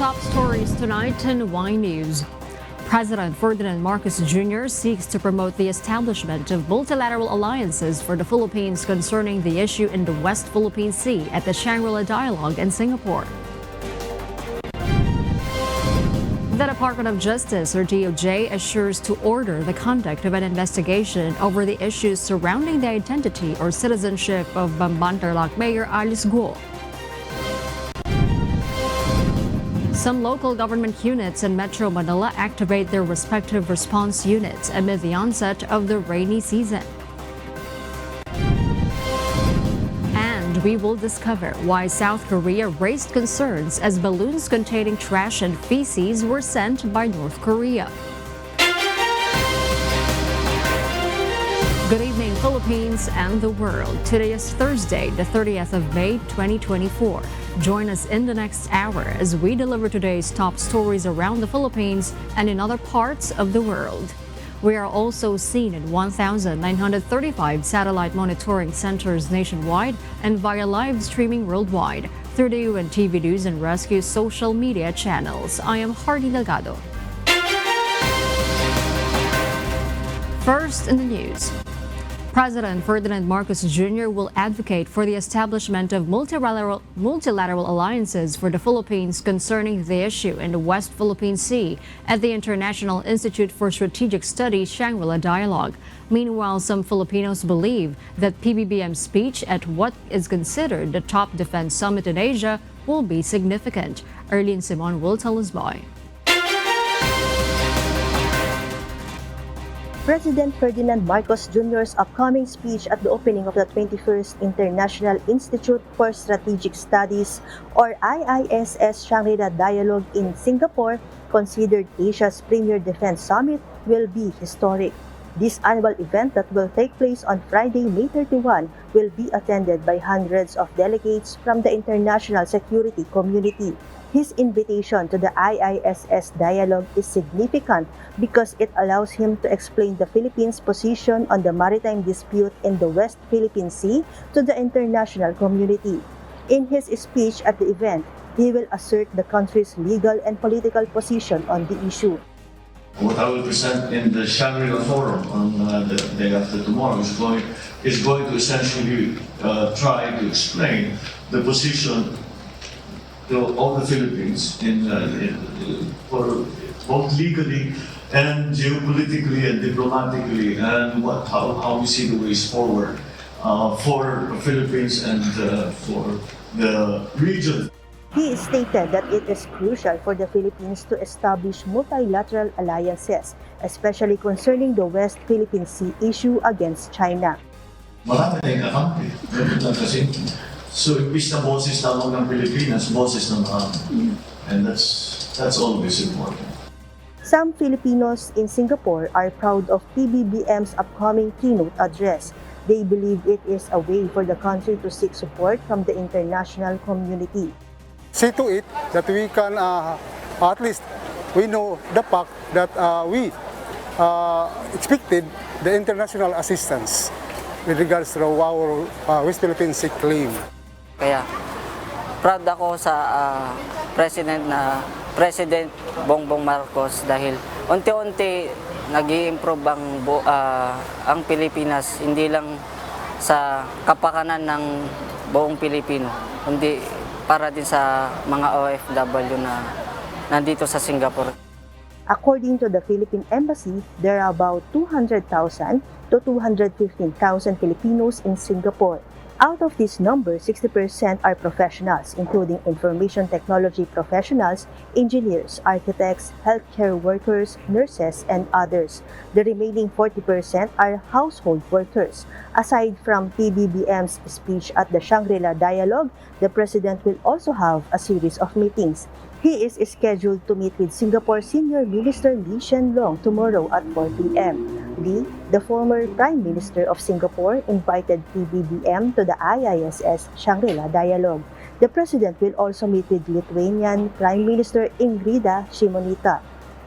top stories tonight in Y News. President Ferdinand Marcos Jr. seeks to promote the establishment of multilateral alliances for the Philippines concerning the issue in the West Philippine Sea at the Shangri-La Dialogue in Singapore. The Department of Justice, or DOJ, assures to order the conduct of an investigation over the issues surrounding the identity or citizenship of Bamban Mayor Guo. Some local government units in Metro Manila activate their respective response units amid the onset of the rainy season. And we will discover why South Korea raised concerns as balloons containing trash and feces were sent by North Korea. Good evening, Philippines and the world. Today is Thursday, the 30th of May, 2024. Join us in the next hour as we deliver today's top stories around the Philippines and in other parts of the world. We are also seen in 1,935 satellite monitoring centers nationwide and via live streaming worldwide through the UNTV News and Rescue social media channels. I am Hardy Delgado. First in the news. President Ferdinand Marcos Jr. will advocate for the establishment of multilateral alliances for the Philippines concerning the issue in the West Philippine Sea at the International Institute for Strategic Studies Shangri-La Dialogue. Meanwhile, some Filipinos believe that PBBM's speech at what is considered the top defense summit in Asia will be significant. Erlene Simon will tell us why. President Ferdinand Marcos Jr.'s upcoming speech at the opening of the 21st International Institute for Strategic Studies, or IISS Shangri-La Dialogue in Singapore, considered Asia's premier defense summit, will be historic. This annual event that will take place on Friday, May 31, will be attended by hundreds of delegates from the international security community. His invitation to the IISS dialogue is significant because it allows him to explain the Philippines' position on the maritime dispute in the West Philippine Sea to the international community. In his speech at the event, he will assert the country's legal and political position on the issue. What I will present in the Shangri-La Forum on the day after tomorrow is going to essentially try to explain the position of the Philippines for both legally and geopolitically and diplomatically, and how we see the ways forward for the Philippines and for the region. He stated that it is crucial for the Philippines to establish multilateral alliances, especially concerning the West Philippine Sea issue against China. Marami tayong kakampi. Ganun lang kasi. So, imbis na boses lamang ng Pilipinas, boses ng marami. And that's always important. Some Filipinos in Singapore are proud of PBBM's upcoming keynote address. They believe it is a way for the country to seek support from the international community. See to it that we can, at least, we know the fact that we expected the international assistance with regards to our West Philippine Sea claim. Kaya proud ako sa President Bongbong Marcos dahil unti-unti nag-i-improve ang Pilipinas, hindi lang sa kapakanan ng buong Pilipino, kundi para din sa mga OFW na nandito sa Singapore. According to the Philippine Embassy, there are about 200,000 to 215,000 Filipinos in Singapore. Out of this number, 60% are professionals, including information technology professionals, engineers, architects, healthcare workers, nurses, and others. The remaining 40% are household workers. Aside from PBBM's speech at the Shangri-La Dialogue, the President will also have a series of meetings. He is scheduled to meet with Singapore Senior Minister Lee Hsien Loong tomorrow at 4 p.m. Lee, the former Prime Minister of Singapore, invited PBBM to the IISS Shangri-La Dialogue. The President will also meet with Lithuanian Prime Minister Ingrida Šimonytė.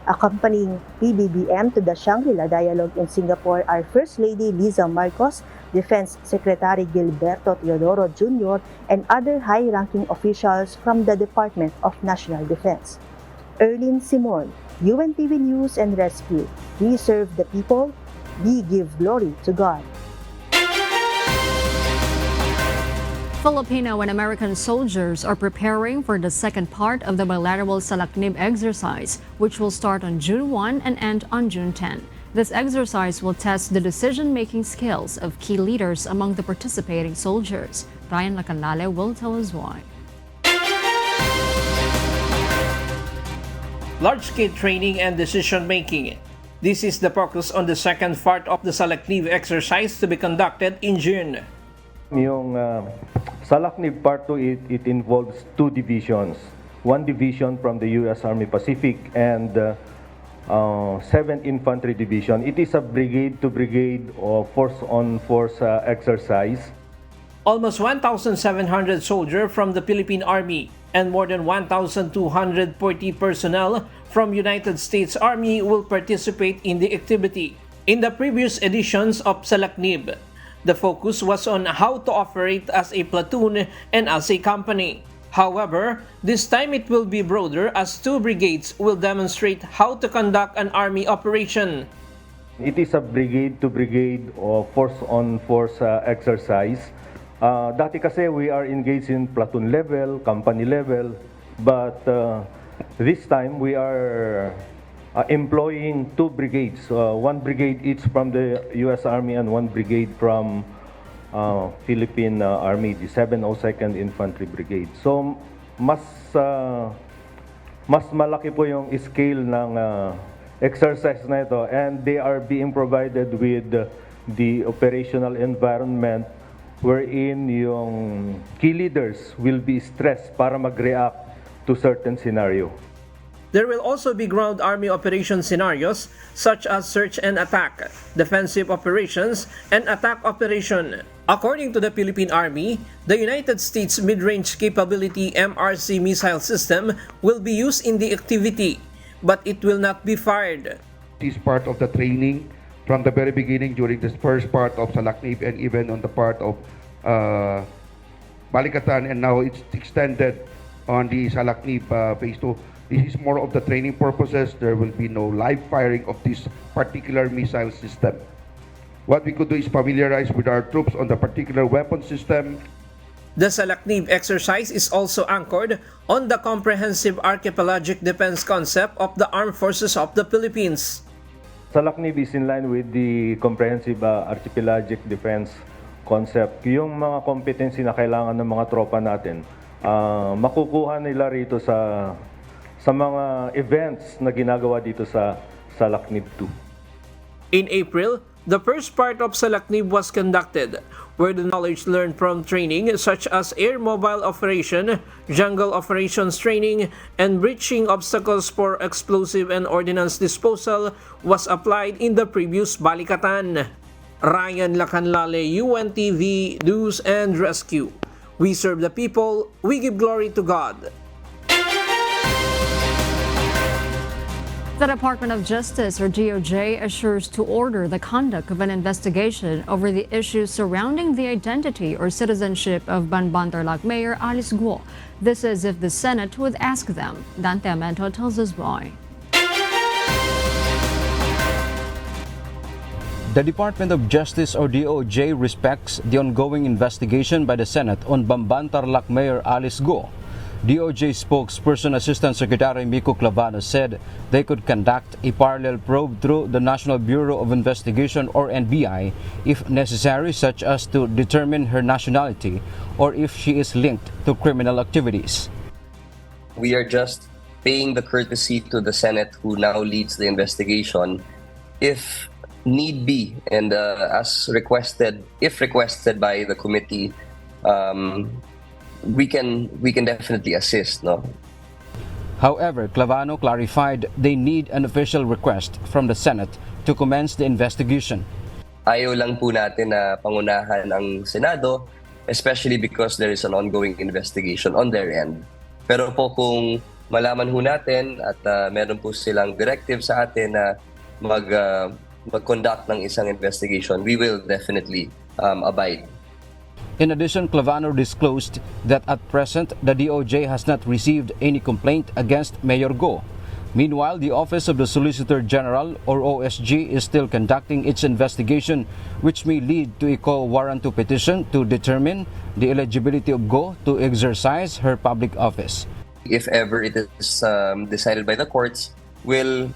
Accompanying PBBM to the Shangri-La Dialogue in Singapore are First Lady Liza Marcos, Defense Secretary Gilberto Teodoro Jr., and other high-ranking officials from the Department of National Defense. Erlyn Simon, UNTV News and Rescue. We serve the people. We give glory to God. Filipino and American soldiers are preparing for the second part of the bilateral Salaknib exercise, which will start on June 1 and end on June 10. This exercise will test the decision-making skills of key leaders among the participating soldiers. Ryan Lacanale will tell us why. Large-scale training and decision-making. This is the focus on the second part of the Salaknib exercise to be conducted in June. Yung Salaknib Part 2, it involves two divisions. One division from the U.S. Army Pacific and 7th Infantry Division. It is a brigade-to-brigade or force-on-force exercise. Almost 1,700 soldiers from the Philippine Army and more than 1,240 personnel from United States Army will participate in the activity. In the previous editions of Salaknib, the focus was on how to operate as a platoon and as a company. However, this time it will be broader as two brigades will demonstrate how to conduct an army operation. It is a brigade-to-brigade or force-on-force exercise. Dati kasi we are engaged in platoon level, company level, but this time we are employing two brigades, one brigade each from the U.S. Army and one brigade from Philippine Army, the 702nd Infantry Brigade. So mas malaki po yung scale ng exercise na ito, and they are being provided with the operational environment wherein yung key leaders will be stressed para mag-react to certain scenario. There will also be ground army operation scenarios such as search and attack, defensive operations, and attack operation. According to the Philippine Army, the United States Mid-Range Capability MRC missile system will be used in the activity, but it will not be fired. This is part of the training from the very beginning during this first part of Salaknib and even on the part of Balikatan, and now it's extended on the Salaknib phase 2. This is more of the training purposes. There will be no live firing of this particular missile system. What we could do is familiarize with our troops on the particular weapon system. The Salaknib exercise is also anchored on the comprehensive archipelagic defense concept of the Armed Forces of the Philippines. Salaknib is in line with the comprehensive archipelagic defense concept. Yung mga competency na kailangan ng mga tropa natin, makukuha nila rito sa mga events na ginagawa dito sa Salaknib 2. In April, the first part of Salaknib was conducted, where the knowledge learned from training such as air mobile operation, jungle operations training, and breaching obstacles for explosive and ordnance disposal was applied in the previous Balikatan. Ryan Lacanale, UNTV News and Rescue. We serve the people, we give glory to God. The Department of Justice, or DOJ, assures to order the conduct of an investigation over the issues surrounding the identity or citizenship of Bamban Mayor Guo. This is if the Senate would ask them. Dante Amento tells us why. The Department of Justice, or DOJ, respects the ongoing investigation by the Senate on Bamban Mayor Guo. DOJ spokesperson Assistant Secretary Miko Clavano said they could conduct a parallel probe through the National Bureau of Investigation, or NBI, if necessary, such as to determine her nationality or if she is linked to criminal activities. We are just paying the courtesy to the Senate, who now leads the investigation, if need be, and as requested, if requested by the committee, we can definitely assist, no? However, Clavano clarified they need an official request from the Senate to commence the investigation. Ayaw lang po natin na pangunahan ang Senado, especially because there is an ongoing investigation on their end. Pero po kung malaman ho natin at meron po silang directive sa atin na mag-conduct ng isang investigation, we will definitely abide. In addition, Clavano disclosed that at present, the DOJ has not received any complaint against Mayor Guo. Meanwhile, the Office of the Solicitor General, or OSG, is still conducting its investigation, which may lead to a quo warranto petition to determine the eligibility of Guo to exercise her public office. If ever it is decided by the courts, will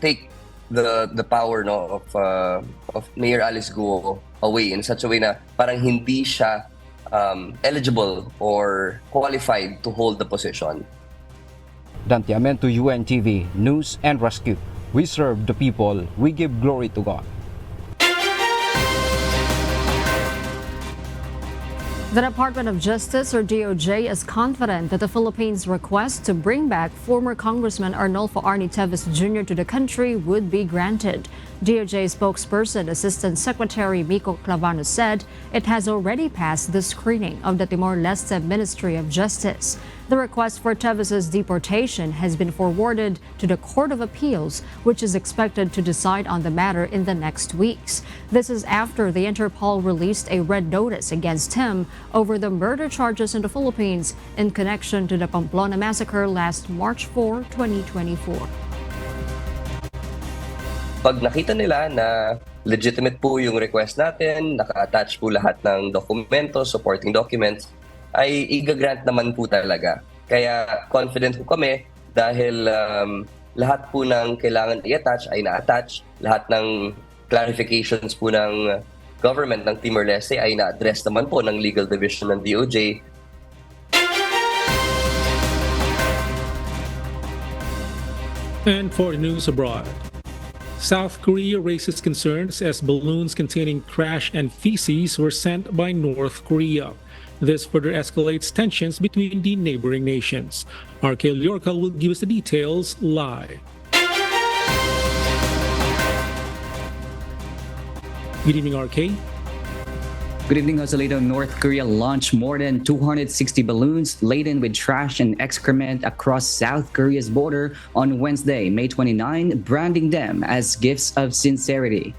take the power of Mayor Alice Guo away in such a way na parang hindi siya eligible or qualified to hold the position. Dante Amento, UNTV, News and Rescue. We serve the people, we give glory to God. The Department of Justice, or DOJ, is confident that the Philippines' request to bring back former Congressman Arnolfo Arnie Teves Jr. to the country would be granted. DOJ spokesperson Assistant Secretary Mico Clavano said it has already passed the screening of the Timor Leste Ministry of Justice. The request for Teves' deportation has been forwarded to the Court of Appeals, which is expected to decide on the matter in the next weeks. This is after the Interpol released a red notice against him over the murder charges in the Philippines in connection to the Pamplona massacre last March 4, 2024. Pag nakita nila na legitimate po yung request natin, naka-attach po lahat ng dokumento, supporting documents, ay i-grant naman po talaga. Kaya confident po kami dahil lahat po ng kailangan i-attach ay na-attach. Lahat ng clarifications po ng government ng Timor Leste ay na-address naman po ng Legal Division ng DOJ. And for news abroad, South Korea raises concerns as balloons containing trash and feces were sent by North Korea. This further escalates tensions between the neighboring nations. RK Liorca will give us the details live. Good evening, RK. Good evening, Joselito. North Korea launched more than 260 balloons laden with trash and excrement across South Korea's border on Wednesday, May 29, branding them as gifts of sincerity.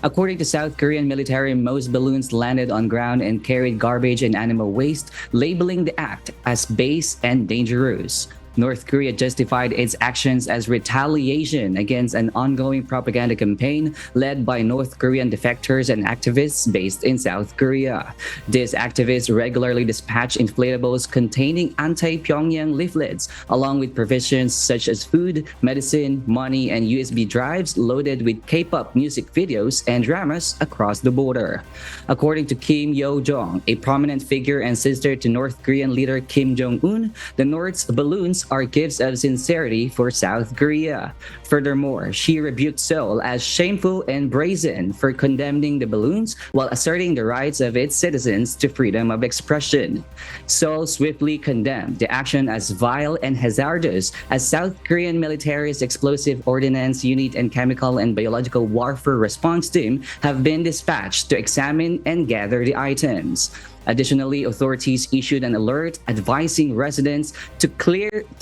According to South Korean military, most balloons landed on ground and carried garbage and animal waste, labeling the act as base and dangerous. North Korea justified its actions as retaliation against an ongoing propaganda campaign led by North Korean defectors and activists based in South Korea. These activists regularly dispatch inflatables containing anti-Pyongyang leaflets, along with provisions such as food, medicine, money, and USB drives loaded with K-pop music videos and dramas across the border. According to Kim Yo-jong, a prominent figure and sister to North Korean leader Kim Jong-un, the North's balloons are gifts of sincerity for South Korea. Furthermore, she rebuked Seoul as shameful and brazen for condemning the balloons while asserting the rights of its citizens to freedom of expression. Seoul swiftly condemned the action as vile and hazardous as South Korean military's explosive ordnance unit and chemical and biological warfare response team have been dispatched to examine and gather the items. Additionally, authorities issued an alert advising residents to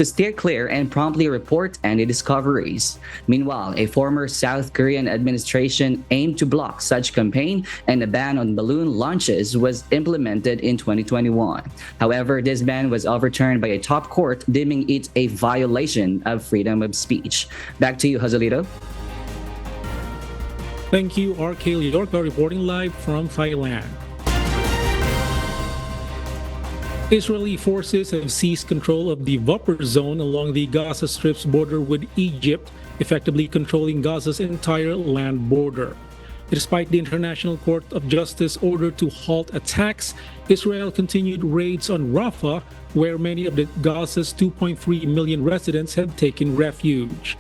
steer clear and promptly report any discoveries. Meanwhile, a former South Korean administration aimed to block such campaign, and a ban on balloon launches was implemented in 2021. However, this ban was overturned by a top court, deeming it a violation of freedom of speech. Back to you, Joselito. Thank you, RK Liorca, reporting live from Thailand. Israeli forces have seized control of the buffer zone along the Gaza Strip's border with Egypt, effectively controlling Gaza's entire land border. Despite the International Court of Justice order to halt attacks, Israel continued raids on Rafah, where many of Gaza's 2.3 million residents have taken refuge.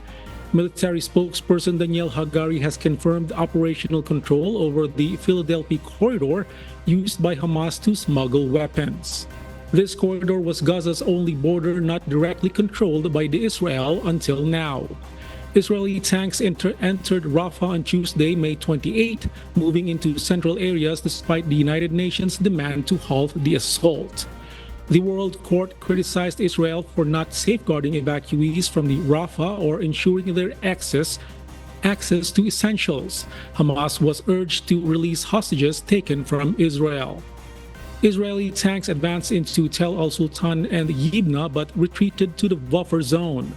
Military spokesperson Daniel Hagari has confirmed operational control over the Philadelphia corridor used by Hamas to smuggle weapons. This corridor was Gaza's only border not directly controlled by Israel until now. Israeli tanks entered Rafah on Tuesday, May 28, moving into central areas despite the United Nations' demand to halt the assault. The World Court criticized Israel for not safeguarding evacuees from the Rafah or ensuring their access to essentials. Hamas was urged to release hostages taken from Israel. Israeli tanks advanced into Tel al-Sultan and Yibna but retreated to the buffer zone.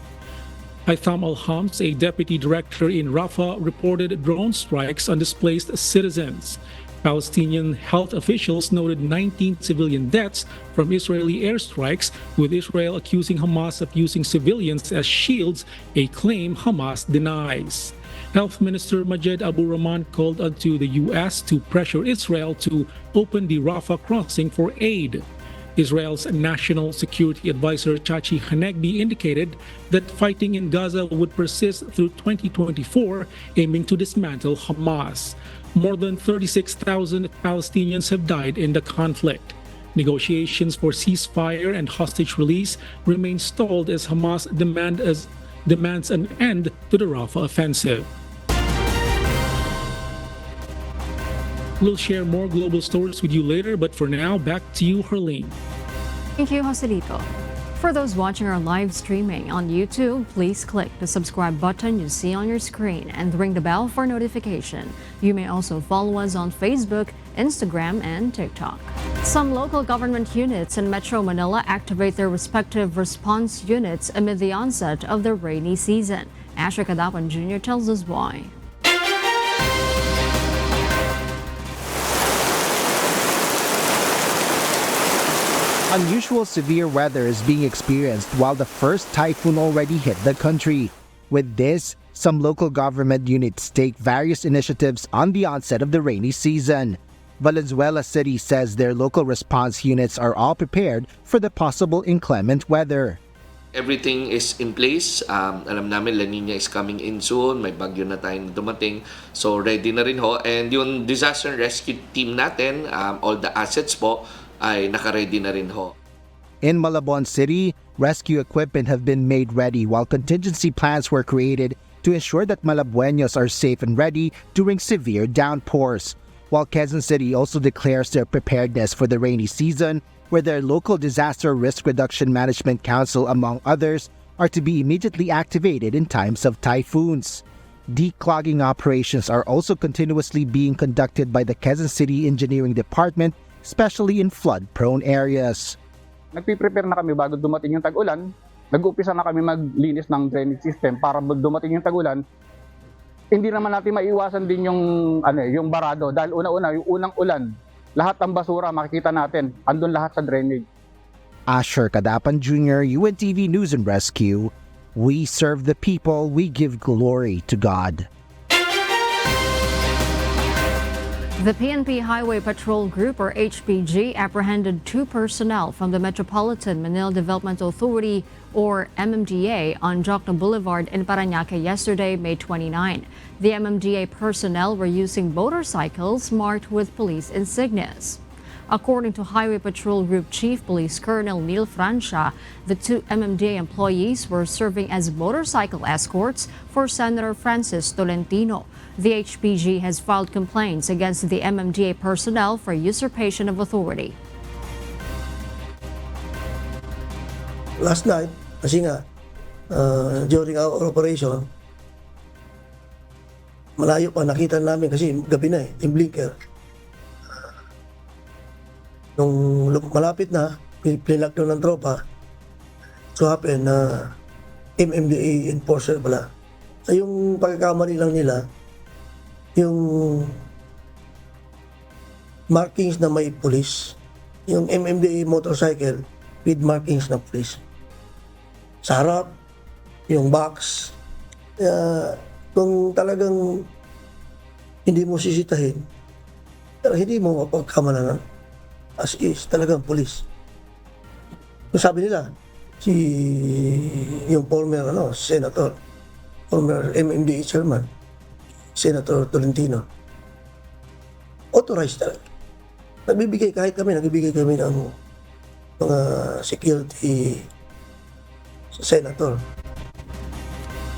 Haitham al-Hams, a deputy director in Rafah, reported drone strikes on displaced citizens. Palestinian health officials noted 19 civilian deaths from Israeli airstrikes, with Israel accusing Hamas of using civilians as shields, a claim Hamas denies. Health Minister Majed Abu Rahman called onto the U.S. to pressure Israel to open the Rafah crossing for aid. Israel's National Security Advisor Chachi Hanegbi indicated that fighting in Gaza would persist through 2024, aiming to dismantle Hamas. More than 36,000 Palestinians have died in the conflict. Negotiations for ceasefire and hostage release remain stalled as Hamas demands an end to the Rafah offensive. We'll share more global stories with you later, but for now, back to you, Herlene. Thank you, Joselito. For those watching our live streaming on YouTube, please click the subscribe button you see on your screen and ring the bell for notification. You may also follow us on Facebook, Instagram, and TikTok. Some local government units in Metro Manila activate their respective response units amid the onset of the rainy season. Asher Kadapan Jr. tells us why. Unusual severe weather is being experienced while the first typhoon already hit the country. With this, some local government units take various initiatives on the onset of the rainy season. Valenzuela City says their local response units are all prepared for the possible inclement weather. Everything is in place. Alam namin La Nina is coming in soon. May bagyo na tayong dumating. So ready na rin ho. And yung disaster rescue team natin, all the assets po, ay naka-ready na rin ho. In Malabon City, rescue equipment have been made ready while contingency plans were created to ensure that Malabueños are safe and ready during severe downpours. While Quezon City also declares their preparedness for the rainy season, where their local Disaster Risk Reduction Management Council, among others, are to be immediately activated in times of typhoons. Declogging operations are also continuously being conducted by the Quezon City Engineering Department, especially in flood-prone areas. Nagpiprepare na kami bago dumating yung tag-ulan. Nag-umpisa na kami maglinis ng drainage system para pag dumating yung tag-ulan, hindi naman natin maiwasan din yung barado dahil una-una yung unang ulan, lahat ng basura makikita natin, andun lahat sa drainage. Asher Kadapan Jr., UNTV News and Rescue. We serve the people, we give glory to God. The PNP Highway Patrol Group, or HPG, apprehended 2 personnel from the Metropolitan Manila Development Authority, or MMDA, on Jokno Boulevard in Parañaque yesterday, May 29. The MMDA personnel were using motorcycles marked with police insignias. According to Highway Patrol Group Chief Police Colonel Neil Francia, the 2 MMDA employees were serving as motorcycle escorts for Senator Francis Tolentino. The HPG has filed complaints against the MMDA personnel for usurpation of authority. Last night, kasi nga, during our operation, malayo pa, nakita namin kasi gabi na yung blinker. Nung malapit na, pinlockdown ng tropa, so happen na MMDA enforcer pala. So yung pagkakamali lang nila, yung markings na may police, yung MMDA motorcycle with markings na police. Sa harap, yung box, kung talagang hindi mo sisitahin, hindi mo mapagkamalanan, as is, talagang police. Kung sabi nila, yung former senator, former MMDA chairman, Senator Tolentino, authorized talaga. Nagbibigay ng mga security sa senator.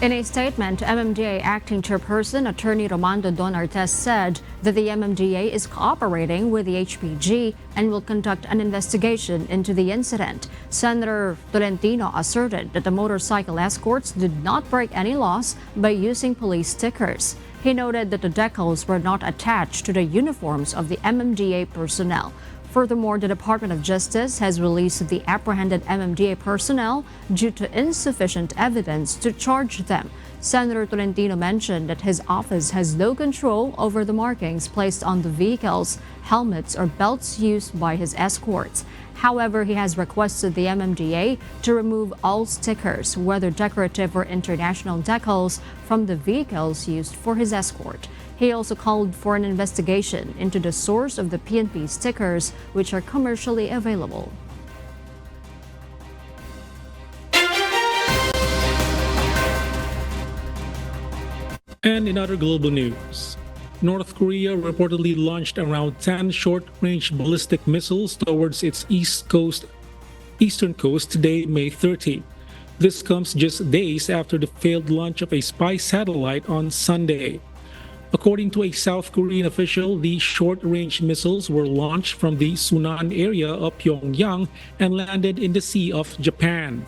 In a statement, MMDA Acting Chairperson Attorney Romando Don Artes said that the MMDA is cooperating with the HPG and will conduct an investigation into the incident. Senator Tolentino asserted that the motorcycle escorts did not break any laws by using police stickers. He noted that the decals were not attached to the uniforms of the MMDA personnel. Furthermore, the Department of Justice has released the apprehended MMDA personnel due to insufficient evidence to charge them. Senator Tolentino mentioned that his office has no control over the markings placed on the vehicles, helmets, or belts used by his escorts. However, he has requested the MMDA to remove all stickers, whether decorative or international decals, from the vehicles used for his escort. He also called for an investigation into the source of the PNP stickers, which are commercially available. And in other global news, North Korea reportedly launched around 10 short-range ballistic missiles towards its eastern coast today, May 30. This comes just days after the failed launch of a spy satellite on Sunday. According to a South Korean official, the short-range missiles were launched from the Sunan area of Pyongyang and landed in the Sea of Japan.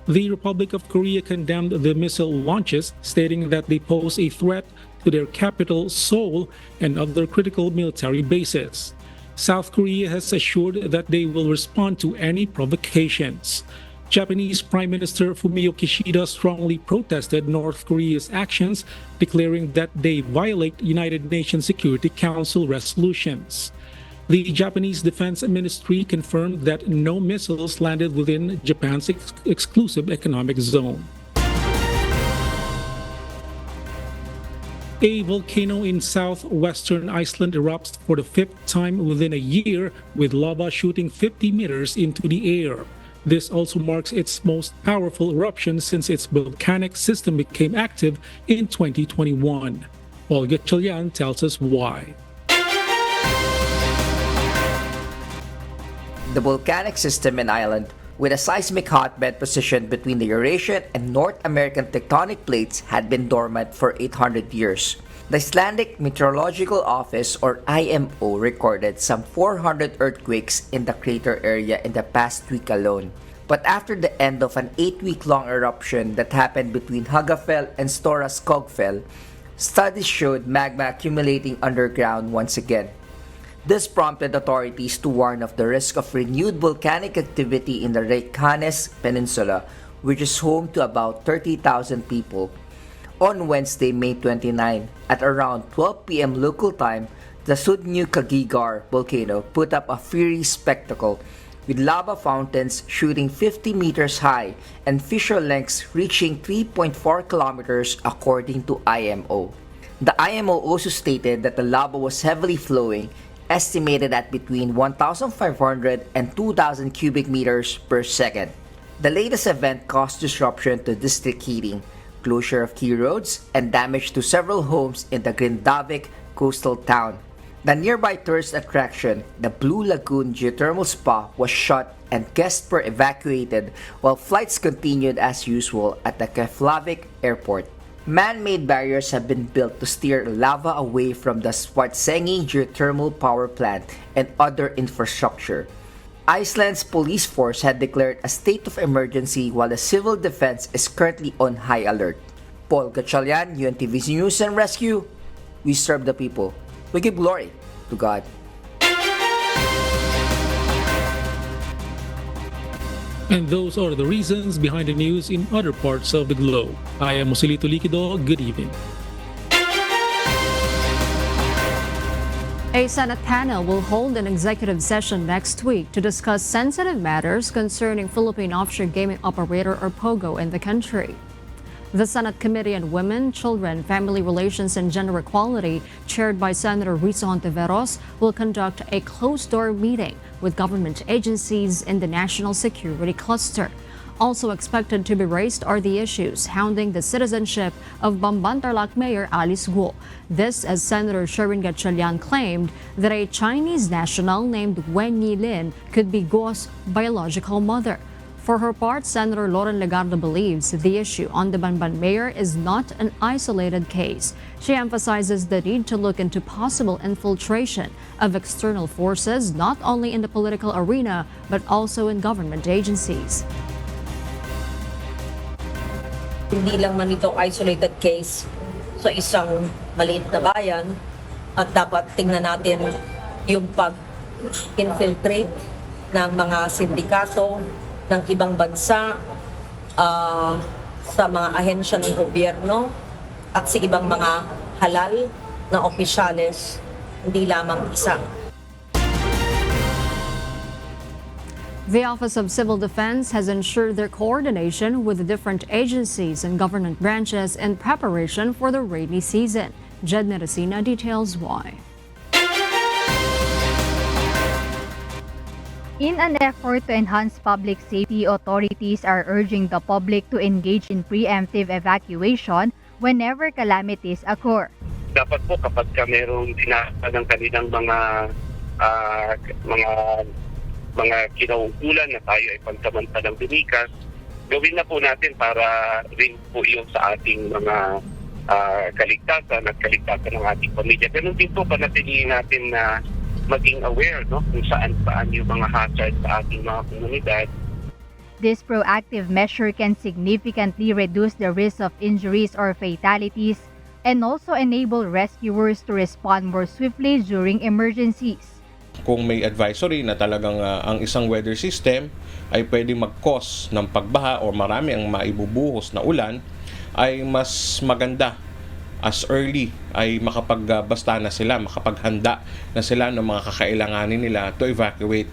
The Republic of Korea condemned the missile launches, stating that they pose a threat to their capital, Seoul, and other critical military bases. South Korea has assured that they will respond to any provocations. Japanese Prime Minister Fumio Kishida strongly protested North Korea's actions, declaring that they violate United Nations Security Council resolutions. The Japanese Defense Ministry confirmed that no missiles landed within Japan's exclusive economic zone. A volcano in southwestern Iceland erupts for the fifth time within a year, with lava shooting 50 meters into the air. This also marks its most powerful eruption since its volcanic system became active in 2021. Olga Chalian tells us why. The volcanic system in Ireland, with a seismic hotbed positioned between the Eurasian and North American tectonic plates, had been dormant for 800 years. The Icelandic Meteorological Office, or IMO, recorded some 400 earthquakes in the crater area in the past week alone. But after the end of an 8-week-long eruption that happened between Hagafell and Stora Skogfell, studies showed magma accumulating underground once again. This prompted authorities to warn of the risk of renewed volcanic activity in the Reykjanes Peninsula, which is home to about 30,000 people. On Wednesday, May 29, at around 12 p.m. local time, the Sudnyu-Kagigar volcano put up a fiery spectacle, with lava fountains shooting 50 meters high and fissure lengths reaching 3.4 kilometers according to IMO. The IMO also stated that the lava was heavily flowing, estimated at between 1,500 and 2,000 cubic meters per second. The latest event caused disruption to district heating, closure of key roads, and damage to several homes in the Grindavik coastal town. The nearby tourist attraction, the Blue Lagoon Geothermal Spa, was shut and guests were evacuated while flights continued as usual at the Keflavik airport. Man-made barriers have been built to steer lava away from the Svartsengi geothermal power plant and other infrastructure. Iceland's police force had declared a state of emergency while the civil defense is currently on high alert. Paul Gatchalian, UNTV News and Rescue. We serve the people. We give glory to God. And those are the reasons behind the news in other parts of the globe. I am Joselito Liquido. Good evening. A Senate panel will hold an executive session next week to discuss sensitive matters concerning Philippine offshore gaming operator or POGO in the country. The Senate Committee on Women, Children, Family Relations and Gender Equality, chaired by Senator Risa Hontiveros, will conduct a closed-door meeting with government agencies in the National Security Cluster. Also expected to be raised are the issues hounding the citizenship of Bamban Mayor Guo. This as Senator Sherin Gatchalian claimed that a Chinese national named Wen Yilin could be Guo's biological mother. For her part, Senator Loren Legardo believes the issue on the Bamban Mayor is not an isolated case. She emphasizes the need to look into possible infiltration of external forces not only in the political arena but also in government agencies. Hindi lang man ito isolated case sa isang maliit na bayan at dapat tingnan natin yung pag-infiltrate ng mga sindikato ng ibang bansa sa mga ahensya ng gobyerno at sa ibang mga halal na opisyales, hindi lamang isa. The Office of Civil Defense has ensured their coordination with the different agencies and government branches in preparation for the rainy season. Jed Neresina details why. In an effort to enhance public safety, authorities are urging the public to engage in preemptive evacuation whenever calamities occur. Dapat po kapag mayroong sinasa ng kanilang mga kinauukulan na tayo ay pansamantalang lumikas, gawin na po natin para rin po yung sa ating mga kaligtasan at kaligtasan ng ating pamilya. Ganun din po panatilihin natin na maging aware kung saan yung mga hazard sa ating mga komunidad. This proactive measure can significantly reduce the risk of injuries or fatalities and also enable rescuers to respond more swiftly during emergencies. Kung may advisory na talagang ang isang weather system ay pwede mag-cause ng pagbaha o marami ang maibubuhos na ulan, ay mas maganda as early ay makapagbasta na sila, makapaghanda na sila ng mga kakailanganin nila to evacuate.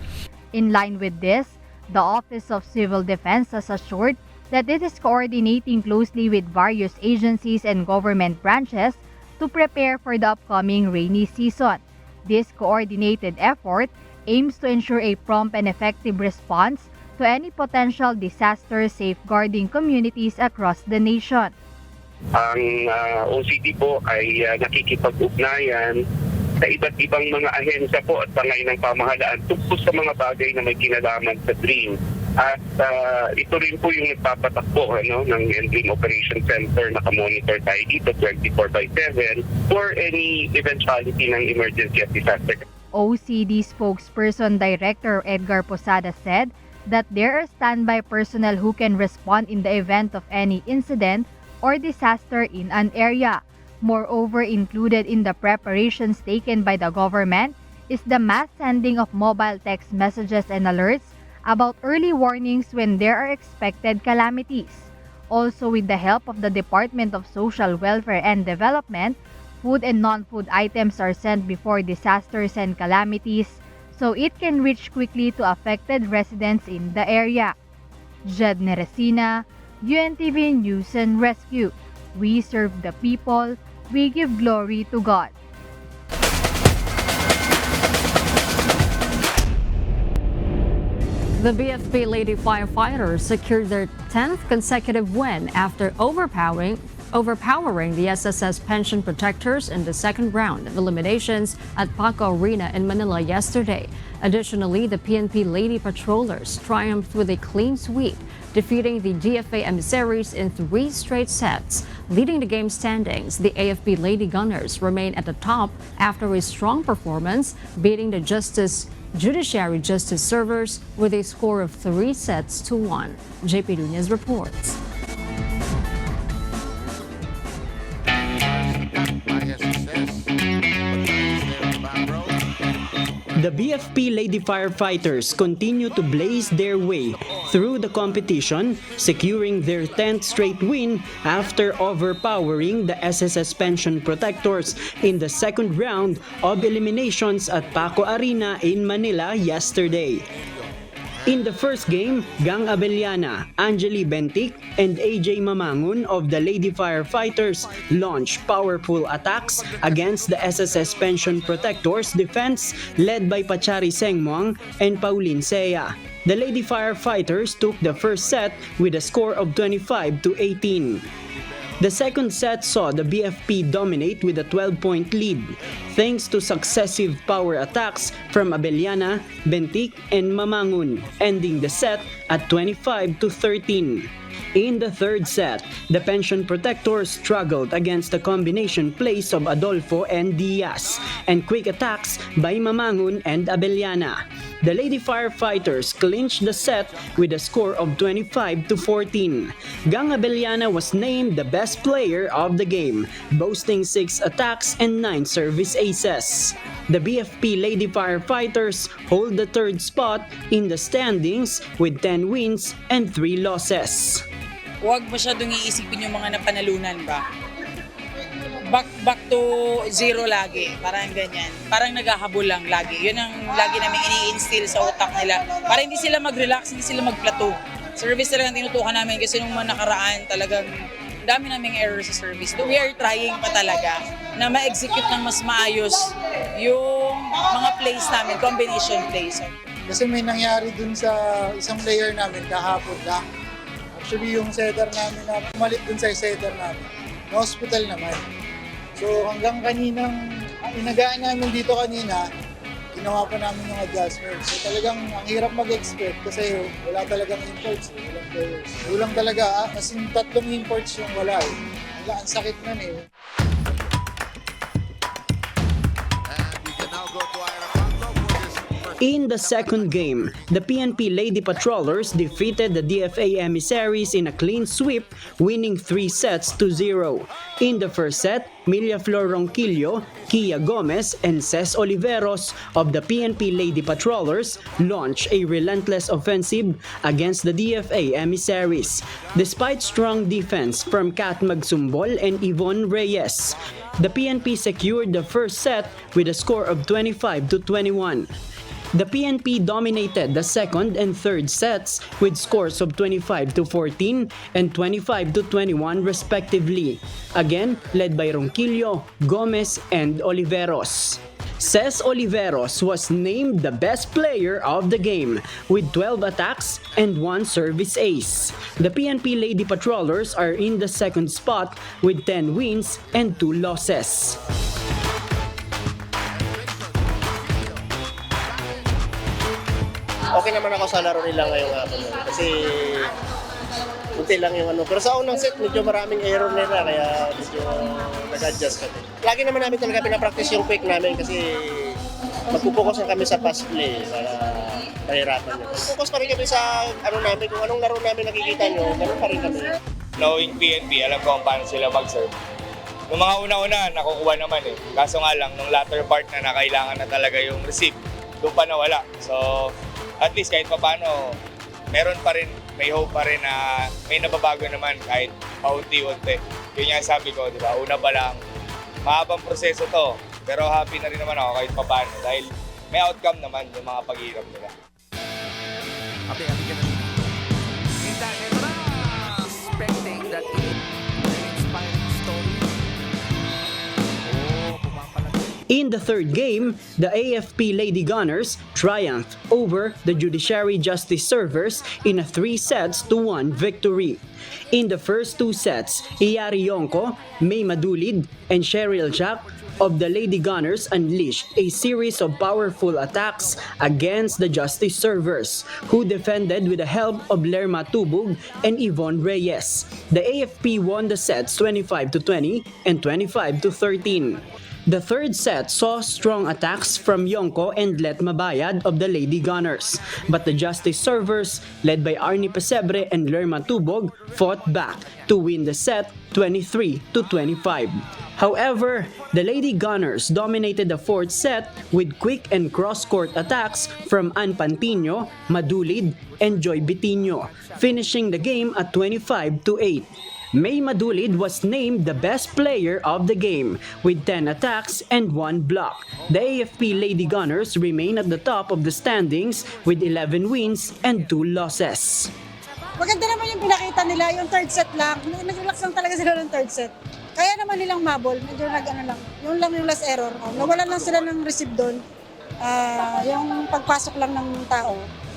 In line with this, the Office of Civil Defense has assured that it is coordinating closely with various agencies and government branches to prepare for the upcoming rainy season. This coordinated effort aims to ensure a prompt and effective response to any potential disaster, safeguarding communities across the nation. Ang OCD po ay nakikipag-ugnayan sa iba't ibang mga ahensya po at bangay ng pamahalaan tungkol sa mga bagay na may kinalaman sa DREAM. At ito rin po yung nagpapatakbo ng DREAM Operation Center. Nakamonitor tayo dito 24/7 for any eventuality ng emergency at disaster. OCD spokesperson Director Edgar Posada said that there are standby personnel who can respond in the event of any incident or disaster in an area. Moreover, included in the preparations taken by the government is the mass sending of mobile text messages and alerts about early warnings when there are expected calamities. Also, with the help of the Department of Social Welfare and Development, food and non-food items are sent before disasters and calamities so it can reach quickly to affected residents in the area. Jed Neresina, UNTV News and Rescue. We serve the people. We give glory to God. The BFP Lady Firefighters secured their 10th consecutive win after overpowering the SSS Pension Protectors in the second round of eliminations at POGO Arena in Manila yesterday. Additionally, the PNP Lady Patrollers triumphed with a clean sweep, defeating the GFA emissaries in 3 straight sets. Leading the game standings, the AFP Lady Gunners remain at the top after a strong performance, beating the Judiciary Justice Servers with a score of 3-1. JP Nunez reports. The BFP Lady Firefighters continue to blaze their way through the competition, securing their 10th straight win after overpowering the SSS Pension Protectors in the second round of eliminations at POGO Arena in Manila yesterday. In the first game, Gang Abellana, Angeli Bentic, and AJ Mamangun of the Lady Firefighters launched powerful attacks against the SSS Pension Protectors defense led by Pachari Sengmuang and Pauline Sea. The Lady Firefighters took the first set with a score of 25-18. The second set saw the BFP dominate with a 12-point lead, thanks to successive power attacks from Abellana, Bentic, and Mamangun, ending the set at 25-13. In the third set, the Pension Protectors struggled against the combination plays of Adolfo and Diaz, and quick attacks by Mamangun and Abellana. The Lady Firefighters clinched the set with a score of 25-14. Gang Abellana was named the best player of the game, boasting 6 attacks and 9 service aces. The BFP Lady Firefighters hold the third spot in the standings with 10 wins and 3 losses. Huwag masyadong iisipin yung mga napanalunan ba. Back to zero lagi, parang ganyan. Parang naghahabol lang lagi. Yun ang lagi namin ini-instill sa utak nila. Para hindi sila mag-relax, hindi sila mag-plateau. Service talagang tinutukan namin kasi nung mga nakaraan talagang dami naming error sa service. We are trying pa talaga na ma-execute ng mas maayos yung mga plays namin, combination plays. Kasi may nangyari dun sa isang player namin kahapon lang. Actually, yung setter namin na pumalit dun sa setter namin, na hospital naman. So hanggang kaninang, inagaan namin dito kanina, ginawa pa namin yung adjustment. So talagang ang hirap mag-expect kasi wala talagang imports, walang players. Walang talaga, as in 3 imports yung wala eh. Ang sakit nun eh. In the second game, the PNP Lady Patrollers defeated the DFA emissaries in a clean sweep, winning 3-0. In the first set, Milia Flor Ronquillo, Kia Gomez, and Ces Oliveros of the PNP Lady Patrollers launched a relentless offensive against the DFA emissaries, despite strong defense from Kat Magsumbol and Yvonne Reyes. The PNP secured the first set with a score of 25-21. The PNP dominated the second and third sets with scores of 25-14 and 25-21 respectively, again led by Ronquillo, Gomez, and Oliveros. Ces Oliveros was named the best player of the game with 12 attacks and 1 service ace. The PNP Lady Patrollers are in the second spot with 10 wins and 2 losses. Okay naman ako sa laro nila ngayong hapon kasi unti lang yung ano. Pero sa unang set, medyo maraming error nila kaya medyo nag-adjust kami. Lagi naman namin talaga pinapractice yung quick namin kasi magpupokus na kami sa pass play para mahirapan nyo. Focus pa rin kami sa ano namin, kung anong laro namin nakikita nyo, ganun pa rin kami. Knowing PNP, alam ko kung paano sila mag-serve. Nung mga una-una, nakukuha naman eh. Kaso nga lang, nung latter part na kailangan na talaga yung receive, doon pa nawala. So, at least kahit pa paano, meron pa rin, may hope pa rin na may nababago naman kahit paunti-unti. Yun yung sabi ko, di ba? Una pa lang, mahabang proseso to. Pero happy na rin naman ako kahit pa paano dahil may outcome naman yung mga paghihirap nila. Expecting that inspiring story. In the third game, the AFP Lady Gunners triumphed over the Judiciary Justice Servers in a 3-1 victory. In the first 2 sets, Iyari Yonko, May Madulid, and Cheryl Jack of the Lady Gunners unleashed a series of powerful attacks against the Justice Servers, who defended with the help of Lerma Tubug and Yvonne Reyes. The AFP won the sets 25-20 and 25-13. The third set saw strong attacks from Yonko and Let Mabayad of the Lady Gunners, but the Justice Servers, led by Arnie Pesebre and Lerma Tubog, fought back to win the set 23-25. However, the Lady Gunners dominated the fourth set with quick and cross-court attacks from Ann Pantino, Madulid, and Joy Bitinho, finishing the game at 25-8. May Madulid was named the best player of the game with 10 attacks and 1 block. The AFP Lady Gunners remain at the top of the standings with 11 wins and 2 losses. Maganda naman yung pinakita nila, yung third set lang. Nag-relax lang talaga sila ng third set. Kaya naman nilang mabol, medyo lang. Yung last error. Nawalan lang sila ng receive doon. Yung pagpasok lang ng tao.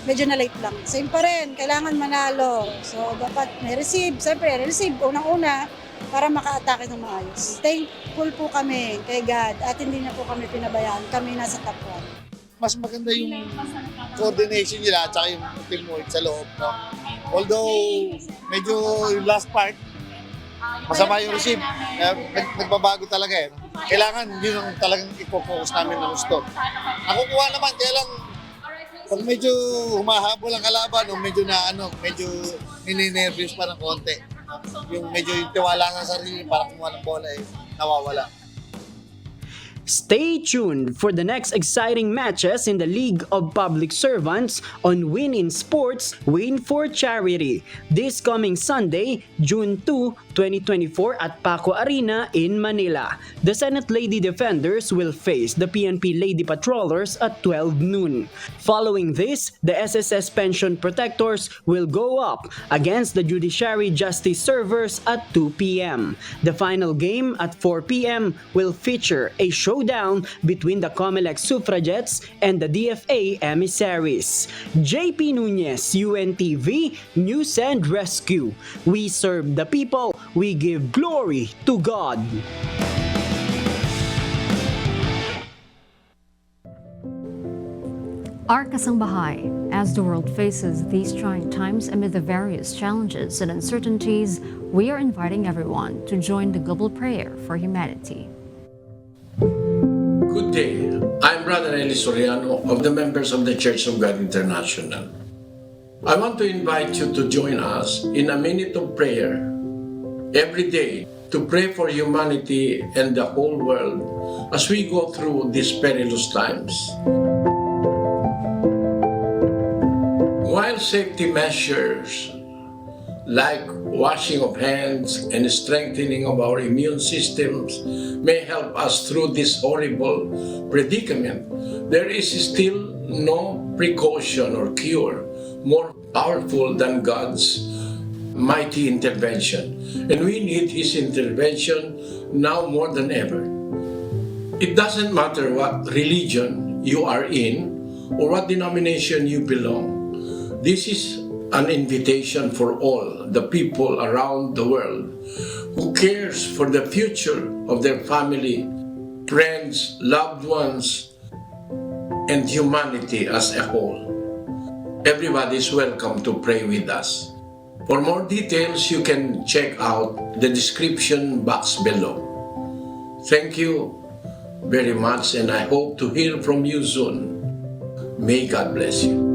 Medyo na late lang. Same pa rin, kailangan manalo. So, dapat may receive. Siyempre, receive, unang-una. para maka-atake ng maayos. Thankful po kami kay God at hindi niya po kami pinabayaan. Kami nasa top 1. Mas maganda yung coordination nila at saka yung teamwork sa loob. No? Although, medyo yung last part, masama yung receive. Nagbabago talaga eh. Kailangan yun ang talagang ipo-focus namin na gusto. Nakukuha naman, kaya lang pag medyo humahabol ang kalaban o medyo medyo nininervyos pa ng konti. Yung medyo yung tiwala sa sarili para kumuha ng bola nawawala. Stay tuned for the next exciting matches in the League of Public Servants on Win in Sports, Win for Charity. This coming Sunday, June 2, 2024 at Paco Arena in Manila. The Senate Lady Defenders will face the PNP Lady Patrollers at 12 noon. Following this, the SSS Pension Protectors will go up against the Judiciary Justice Servers at 2 p.m. The final game at 4 p.m. will feature a showdown between the COMELEC suffragettes and the DFA emissaries. JP Nunez, UNTV, News and Rescue. We serve the people, we give glory to God. Our Kasangbahay, as the world faces these trying times amid the various challenges and uncertainties, we are inviting everyone to join the global prayer for humanity. Good day. I'm Brother Eli Soriano of the members of the Church of God International. I want to invite you to join us in a minute of prayer every day to pray for humanity and the whole world as we go through these perilous times. While safety measures like washing of hands and strengthening of our immune systems may help us through this horrible predicament, there is still no precaution or cure more powerful than God's mighty intervention. And we need His intervention now more than ever. It doesn't matter what religion you are in or what denomination you belong. This is an invitation for all the people around the world who cares for the future of their family, friends, loved ones, and humanity as a whole. Everybody is welcome to pray with us. For more details, you can check out the description box below. Thank you very much, and I hope to hear from you soon. May God bless you.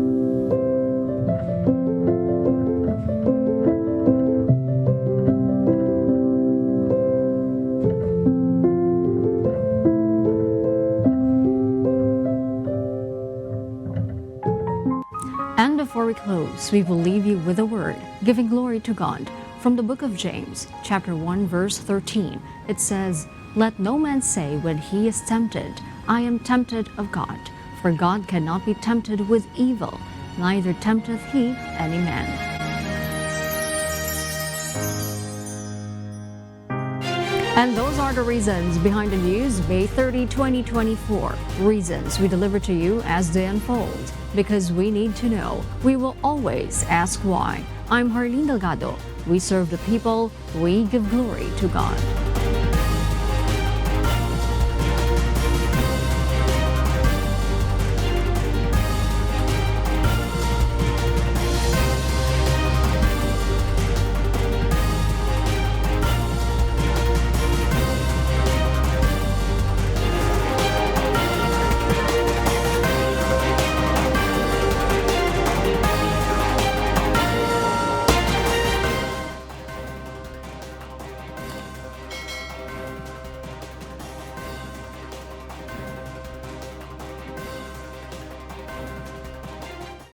And before we close, we will leave you with a word, giving glory to God. From the book of James, chapter 1, verse 13, it says, "Let no man say when he is tempted, I am tempted of God. For God cannot be tempted with evil, neither tempteth he any man." And those are the reasons behind the news, May 30, 2024. Reasons we deliver to you as they unfold. Because we need to know, we will always ask why. I'm Harleen Delgado. We serve the people, we give glory to God.